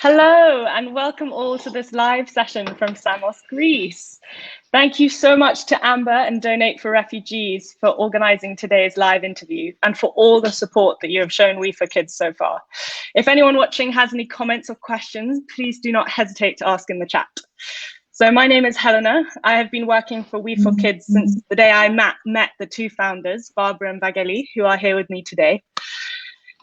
Hello, and welcome all to this live session from Samos, Greece. Thank you so much to Amber and Donate for Refugees for organising today's live interview and for all the support that you have shown We for Kids so far. If anyone watching has any comments or questions, please do not hesitate to ask in the chat. So my name is Helena. I have been working for We for Kids since the day I met the two founders, Barbara and Vaggelis, who are here with me today.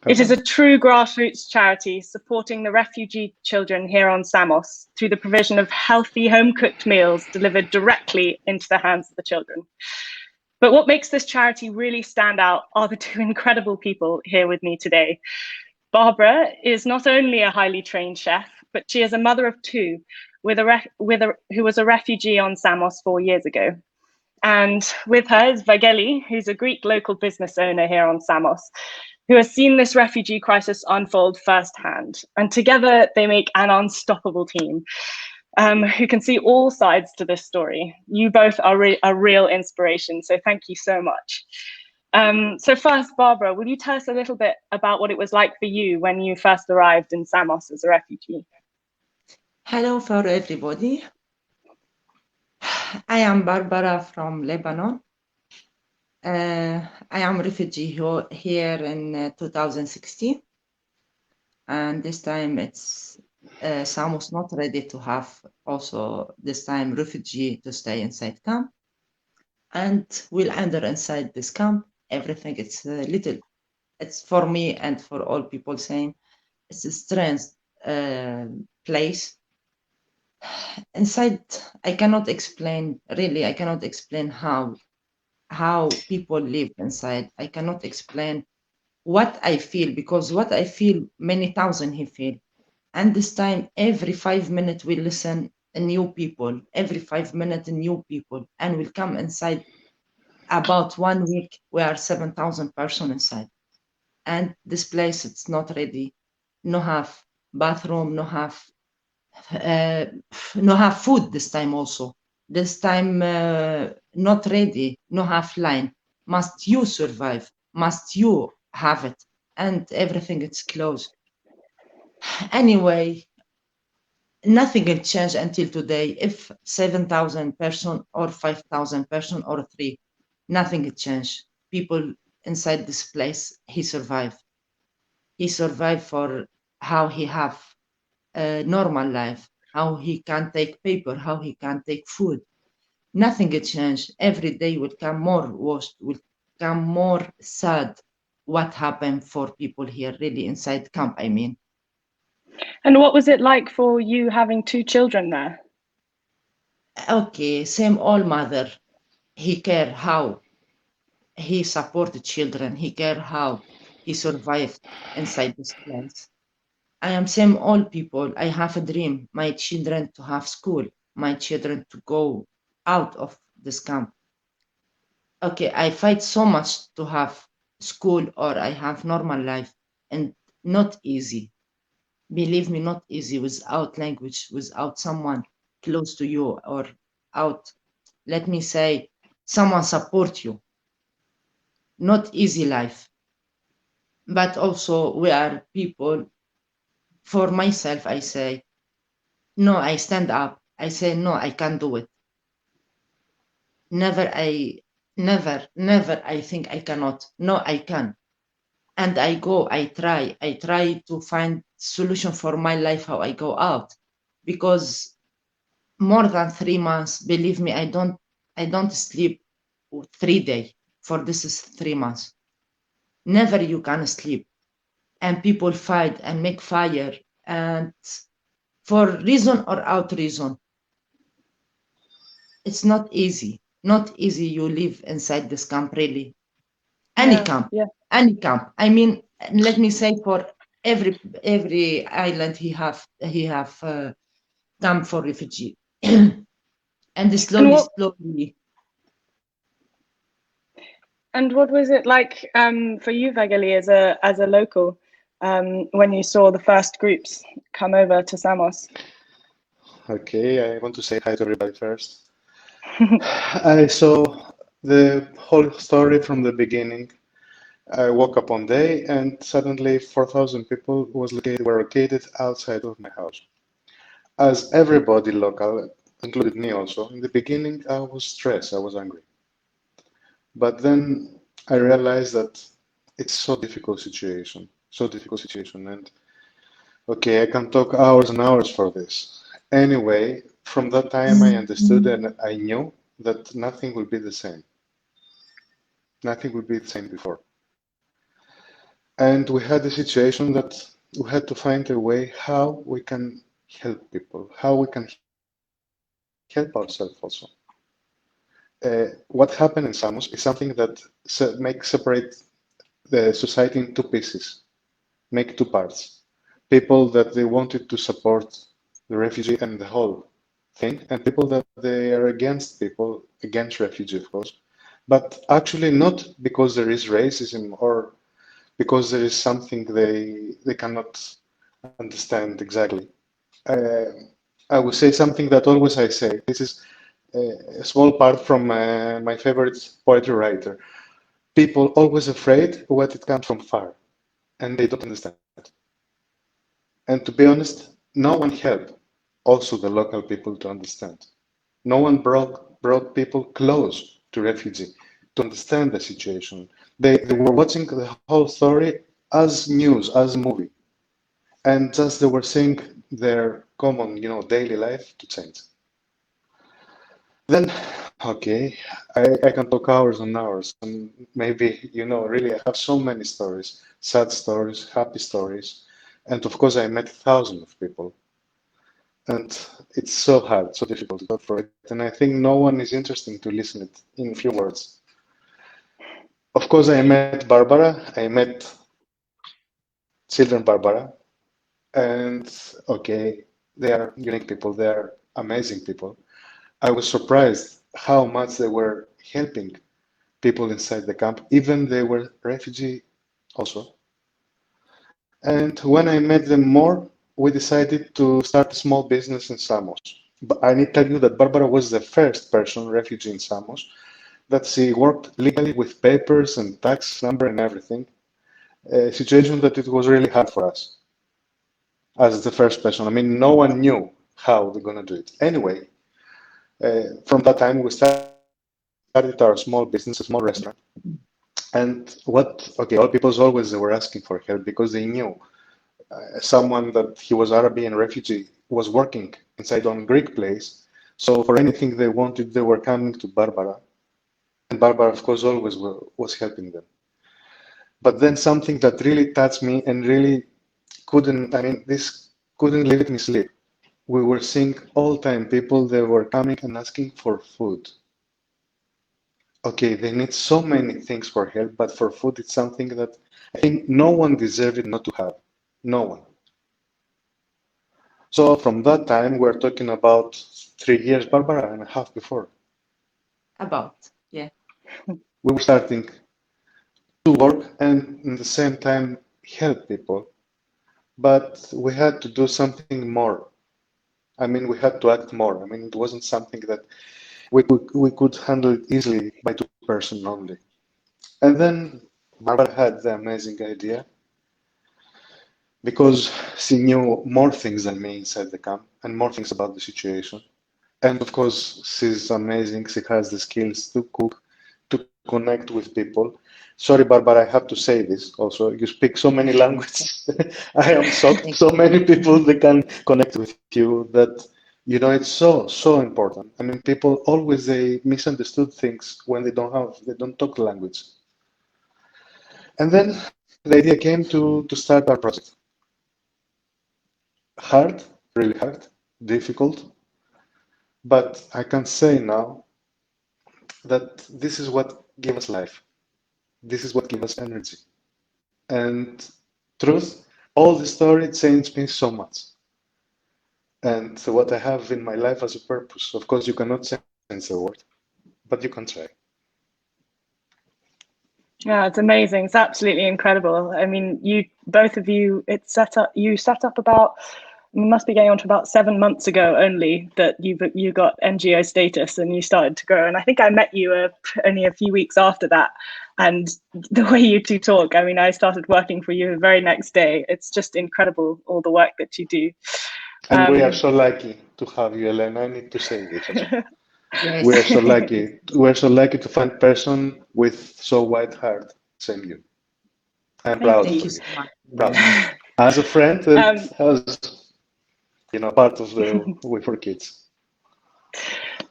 It is a true grassroots charity supporting the refugee children here on Samos through the provision of healthy home-cooked meals delivered directly into the hands of the children. But what makes this charity really stand out are the two incredible people here with me today. Barbara is not only a highly trained chef, but she is a mother of two who was a refugee on Samos 4 years ago. And with her is Vaggelis, who's a Greek local business owner here on Samos, who has seen this refugee crisis unfold firsthand. And together they make an unstoppable team who can see all sides to this story. You both are a real inspiration, so thank you so much. So first, Barbara, will you tell us a little bit about what it was like for you when you first arrived in Samos as a refugee? Hello for everybody. I am Barbara from Lebanon. I am a refugee here in 2016, and this time it's Samos not ready to have also this time refugee to stay inside camp, and we'll enter inside this camp. Everything it's little. It's for me and for all people saying it's a strange place. Inside, I cannot explain. Really, I cannot explain how people live inside. I cannot explain what I feel, because what I feel, many thousand he feel. And this time, every 5 minutes, we listen a new people. Every 5 minutes, a new people. And we'll come inside. About 1 week, we are 7,000 persons inside. And this place, it's not ready. No have bathroom, no have food this time also. This time not ready, no have line. Must you survive? Must you have it? And everything is closed. Anyway, nothing will change until today. If 7,000 person or 5,000 person or 3, nothing will change. People inside this place, he survived. He survived for how he have a normal life, how he can take paper, how he can take food. Nothing will change. Every day will come more worse, will come more sad. What happened for people here, really inside camp, I mean. And what was it like for you having two children there? Okay, same old mother. He care how he support the children. He care how he survived inside this place. I am same old people. I have a dream. My children to have school. My children to go out of this camp. Okay, I fight so much to have school or I have normal life, and not easy. Believe me, not easy without language, without someone close to you, or out, let me say, someone support you. Not easy life. But also we are people. For myself, I say, no, I stand up. I say, no, I can't do it. Never, I think I cannot. No, I can. And I go, I try to find solution for my life, how I go out. Because more than 3 months, believe me, I don't sleep 3 days. For this is 3 months. Never you can sleep. And people fight and make fire. And for reason or out reason, it's not easy. Not easy you live inside this camp, really. Any camp. I mean, let me say, for every island he have camp for refugee. And slowly. And what was it like for you, Vaggelis, as a local, when you saw the first groups come over to Samos? Okay, I want to say hi to everybody first. I saw the whole story from the beginning. I woke up one day and suddenly 4,000 people were located outside of my house. As everybody local, included me also, in the beginning I was stressed, I was angry. But then I realized that it's so difficult situation, and okay, I can talk hours and hours for this. Anyway, from that time I understood and I knew that nothing will be the same. Nothing will be the same before. And we had a situation that we had to find a way how we can help people, how we can help ourselves also. What happened in Samos is something that makes separate the society in two pieces, make two parts. People that they wanted to support the refugee and the whole thing, and people that they are against refugee, of course, but actually not because there is racism or because there is something they cannot understand exactly. Uh, I will say something that always I say. This is a small part from my favorite poetry writer. People always afraid what it comes from far, and they don't understand. And to be honest, no one helped also the local people to understand. No one brought people close to refugee to understand the situation. They were watching the whole story as news, as a movie, and just they were seeing their common, daily life to change. Then, okay, I can talk hours and hours, and maybe, really I have so many stories, sad stories, happy stories, and of course I met thousands of people, and it's so hard, so difficult to talk for it, and I think no one is interested to listen it in few words. Of course, I met Barbara, I met children Barbara, and okay, they are unique people, they are amazing people. I was surprised how much they were helping people inside the camp, even they were refugee also. And when I met them more, we decided to start a small business in Samos. But I need to tell you that Barbara was the first person, refugee in Samos, that she worked legally with papers and tax number and everything. A situation that it was really hard for us as the first person. I mean, no one knew how they're going to do it. Anyway, from that time, we started our small business, a small restaurant. And okay, all people always they were asking for help because they knew someone that he was Arabian refugee was working inside on Greek place. So for anything they wanted, they were coming to Barbara. And Barbara, of course, always was helping them. But then something that really touched me and really this couldn't let me sleep. We were seeing all time people, they were coming and asking for food. Okay, they need so many things for help, but for food, it's something that I think no one deserved it not to have. No one. So from that time, we're talking about 3 years, Barbara, and a half before. About, yeah. We were starting to work and at the same time help people, but we had to do something more. I mean, we had to act more. I mean, it wasn't something that we could handle it easily by two person only. And then Barbara had the amazing idea because she knew more things than me inside the camp and more things about the situation. And of course, she's amazing. She has the skills to cook, to connect with people. Sorry, Barbara, I have to say this also. You speak so many languages. I am shocked. So many people they can connect with you that it's so important. I mean, people always they misunderstood things when they don't talk the language. And then the idea came to start our project. Hard, really hard, difficult, but I can say now that this is what gives us life. This is what gives us energy. And truth, all the story changed me so much. And what I have in my life as a purpose. Of course, you cannot change the world, but you can try. Yeah, it's amazing. It's absolutely incredible. I mean, both of you, you set up about must be getting on to about 7 months ago only that you got NGO status and you started to grow. And I think I met you only a few weeks after that. And the way you two talk, I mean, I started working for you the very next day. It's just incredible, all the work that you do. And we are so lucky to have you, Elena. I need to say this. Yes. We are so lucky. We are so lucky to find a person with so wide heart. Same you. I'm proud Thank of you you. so much. Proud. As a friend and as part of the We for Kids.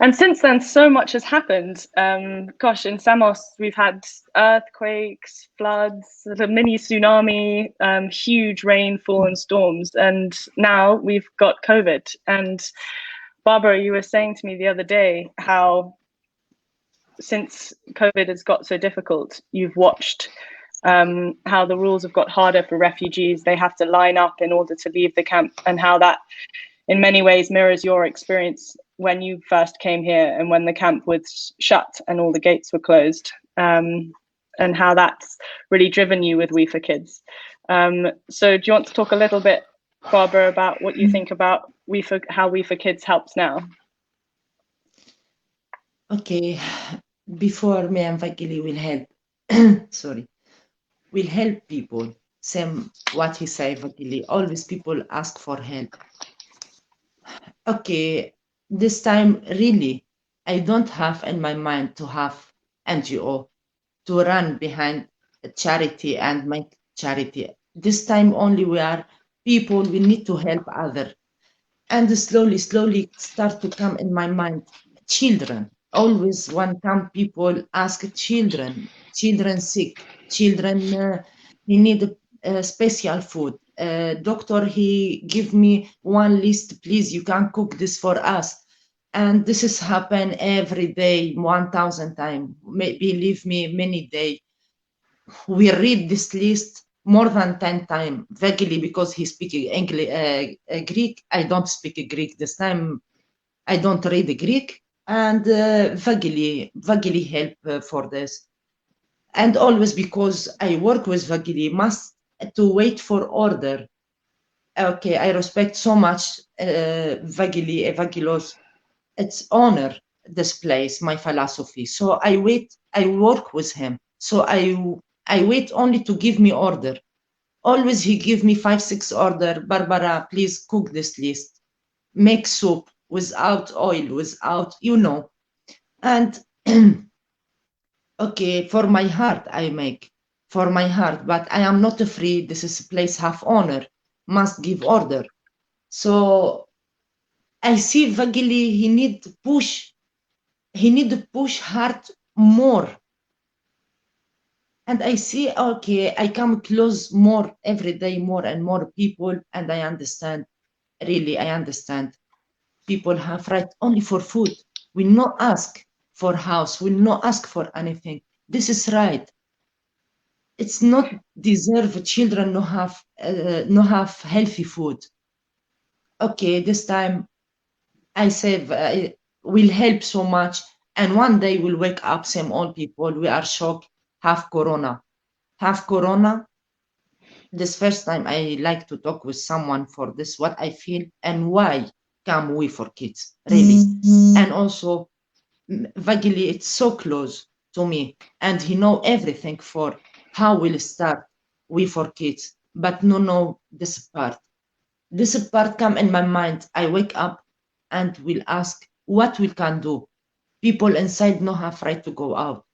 And since then, so much has happened. Gosh, in Samos, we've had earthquakes, floods, a mini tsunami, huge rainfall and storms. And now we've got COVID. And Barbara, you were saying to me the other day how since COVID has got so difficult, you've watched how the rules have got harder for refugees. They have to line up in order to leave the camp, and how that in many ways mirrors your experience when you first came here and when the camp was shut and all the gates were closed, and how that's really driven you with We for Kids. So do you want to talk a little bit, Barbara, about what you think about how We for Kids helps now? Okay, before me and Vaggelis will help, will help people. Same what he said, Vaggelis. Always people ask for help. Okay, this time really, I don't have in my mind to have NGO to run behind a charity and make charity. This time only we are people, we need to help other. And slowly start to come in my mind, children. Always when come people ask children sick, children he need special food. Doctor, he give me one list, please, you can cook this for us. And this is happen every day, 1,000 times. Believe me, many days. We read this list more than 10 times. Vaggelis, because he speaks English, Greek, I don't speak Greek this time. I don't read Greek. And Vaggelis help for this. And always because I work with Vaggelis, must to wait for order. Okay, I respect so much Vaggelis. It's honor this place, my philosophy. So I work with him. So I wait only to give me order. Always he give me 5-6 order. Barbara, please cook this list. Make soup without oil, without, And okay, for my heart I make. For my heart, but I am not afraid. This is a place have honor, must give order. So I see Vaggelis, he need to push hard more. And I see, okay, I come close more every day, more and more people, and I understand, really, I understand. People have right only for food. We not ask for house, we not ask for anything. This is right. It's not deserve children no have healthy food. Okay, this time I say will help so much, and one day we'll wake up, same old people, we are shocked, have corona. This first time I like to talk with someone for this, what I feel and why come We for Kids, really. And also Vaggelis, it's so close to me, and he know everything for how we'll start We for Kids, but no this part. This part come in my mind. I wake up and will ask what we can do. People inside no have right to go out.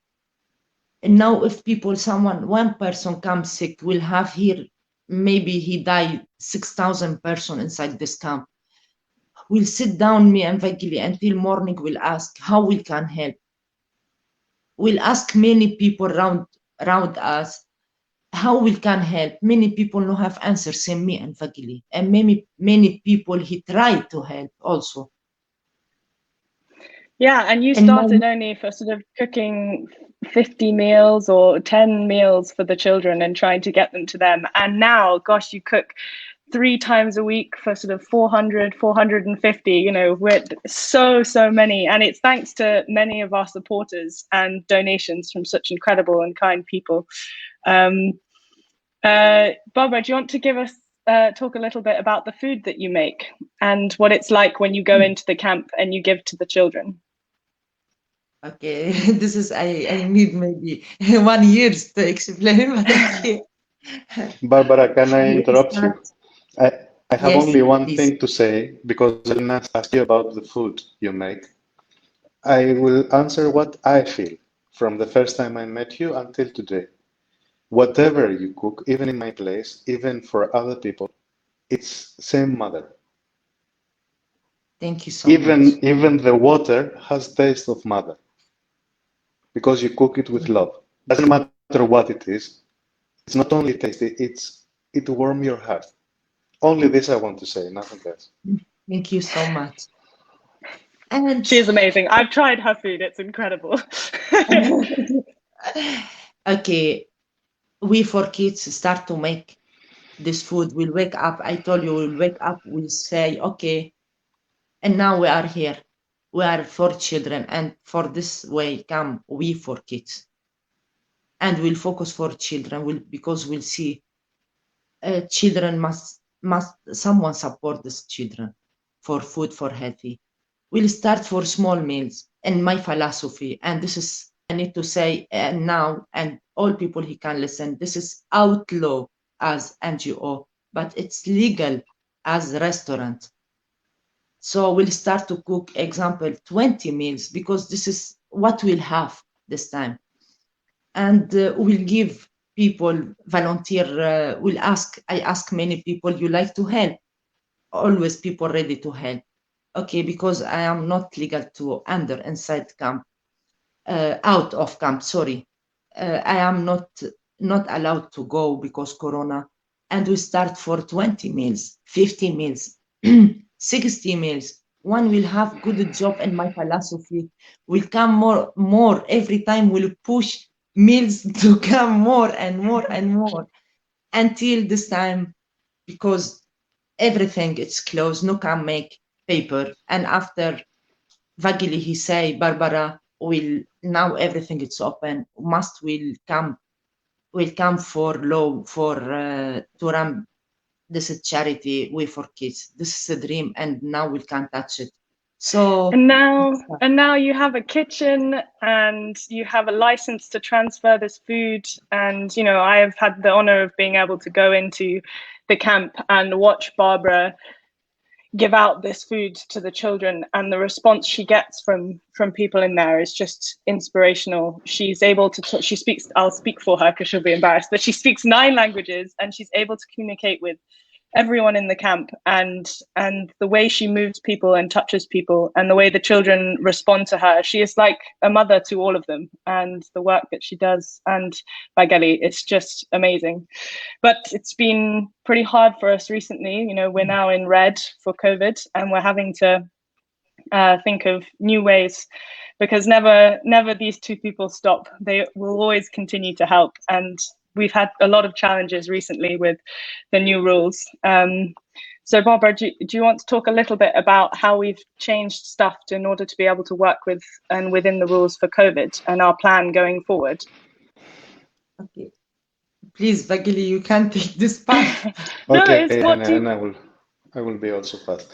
And now if one person comes sick, we'll have here, maybe he died 6,000 person inside this camp. We'll sit down, me and Vaggelis, until morning, we'll ask how we can help. We'll ask many people around us how we can help. Many people no have answers, same me and Vaggelis. And many people he tried to help also. Yeah, and you started only for sort of cooking 50 meals or 10 meals for the children and trying to get them to them. And now, gosh, you cook 3 times a week for sort of 400, 450, we're so many. And it's thanks to many of our supporters and donations from such incredible and kind people. Barbara, do you want to give us talk a little bit about the food that you make and what it's like when you go into the camp and you give to the children. Okay, this is I need maybe 1 year to explain, but okay. Barbara, can I We interrupt you? start. I, I have Yes, only one please. thing to say because Helena asked you about the food you make. I will answer what I feel from the first time I met you until today. Whatever you cook, even in my place, even for other people, it's same mother. Thank you so much. Even the water has taste of mother because you cook it with love. Doesn't matter what it is. It's not only tasty, it warm your heart. Only this I want to say, nothing else. Thank you so much. And She is amazing. I've tried her food. It's incredible. okay, we for kids start to make this food. We'll wake up. I told you we'll wake up. We'll say, okay, and now we are here. We are for children, and for this way come we for kids. And we'll focus for children. Because we'll see children must someone support these children for food for healthy. We'll start for small meals and my philosophy, and this is I need to say now, and all people who can listen, this is outlaw as NGO, but it's legal as restaurant. So we'll start to cook, example, 20 meals because this is what we'll have this time, and we'll give people volunteer. I ask many people, you like to help? Always people ready to help. Okay, because I am not legal to enter inside camp, out of camp, sorry. I am not allowed to go because Corona. And we start for 20 meals, 50 meals, 60 meals. One will have good job, and my philosophy will come more. Every time we'll push meals to come more and more and more until this time, because everything it's closed, no can make paper. And after Vaggelis, he say, Barbara, will now everything is open. Must will come for law for to run this is charity way for kids. This is a dream, and now we can't touch it. So and now you have a kitchen and you have a license to transfer this food. And I have had the honor of being able to go into the camp and watch Barbara give out this food to the children, and the response she gets from people in there is just inspirational. She's able to she speaks, I'll speak for her because she'll be embarrassed, but she speaks 9 languages and she's able to communicate with everyone in the camp, and the way she moves people and touches people and the way the children respond to her, she is like a mother to all of them. And the work that she does, and Vaggelis, it's just amazing. But it's been pretty hard for us recently. We're now in red for COVID, and we're having to think of new ways, because never these 2 people stop. They will always continue to help, and we've had a lot of challenges recently with the new rules. So Barbara, do you want to talk a little bit about how we've changed stuff in order to be able to work with and within the rules for COVID and our plan going forward? okay, please, Vaggelis, you can take this part. No, Okay, it's what and I will be also fast.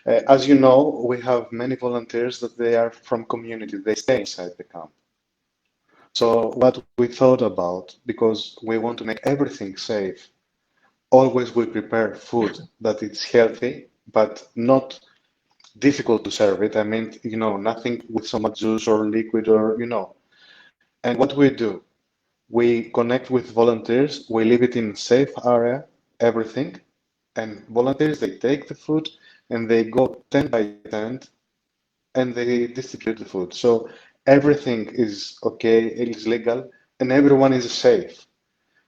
As you know, we have many volunteers that they are from community. They stay inside the camp. So what we thought about, because we want to make everything safe, always we prepare food that is healthy, but not difficult to serve it. I mean, nothing with so much juice or liquid or. And what we do, we connect with volunteers, we leave it in safe area, everything, and volunteers, they take the food and they go 10 by 10 and they distribute the food. So everything is okay, it is legal, and everyone is safe.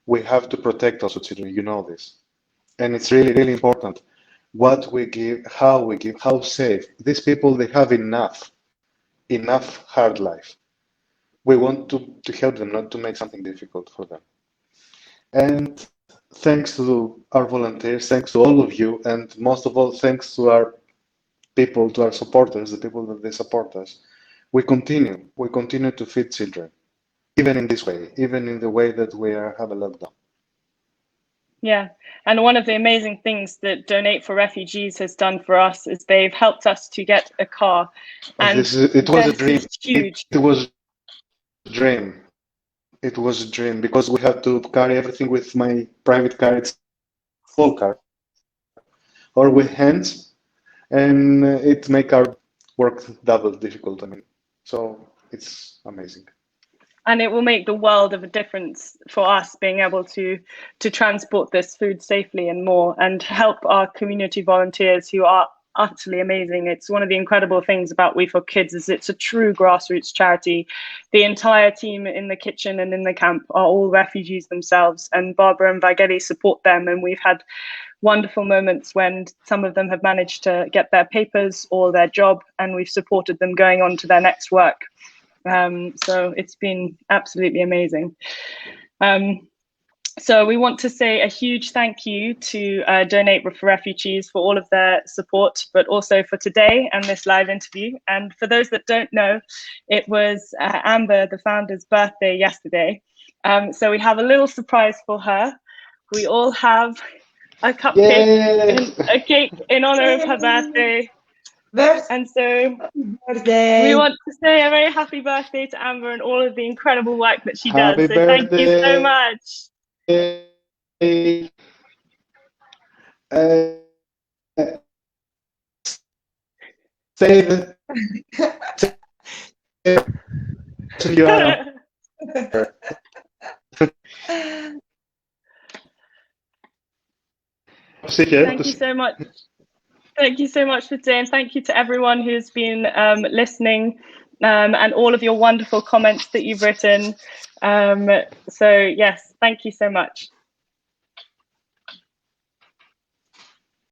We have to protect also children, you know this. And it's really, really important what we give, how safe. These people, they have enough hard life. We want to help them, not to make something difficult for them. And thanks to our volunteers, thanks to all of you, and most of all, thanks to our people, to our supporters, the people that they support us, we continue to feed children, even in this way, even in the way that we have a lockdown. Yeah, and one of the amazing things that Donate for Refugees has done for us is they've helped us to get a car, and It was a this dream. is huge. It was a dream. It was a dream because we had to carry everything with my private car. It's a small car, or with hands, and it make our work double difficult. I mean, so it's amazing. And it will make the world of a difference for us being able to transport this food safely and more, and help our community volunteers who are utterly amazing. It's one of the incredible things about We for Kids is it's a true grassroots charity. The entire team in the kitchen and in the camp are all refugees themselves, and Barbara and Vaggelis support them, and we've had wonderful moments when some of them have managed to get their papers or their job, and we've supported them going on to their next work. So it's been absolutely amazing. So we want to say a huge thank you to Donate for Refugees for all of their support, but also for today and this live interview. And for those that don't know, it was Amber, the founder's birthday yesterday. So we have a little surprise for her. We all have a cupcake, a cake in honor of her birthday. And so we want to say a very happy birthday to Amber and all of the incredible work that she does. So thank you so much. Thank you so much. Thank you so much for today, and thank you to everyone who's been listening, and all of your wonderful comments that you've written. So yes, thank you so much.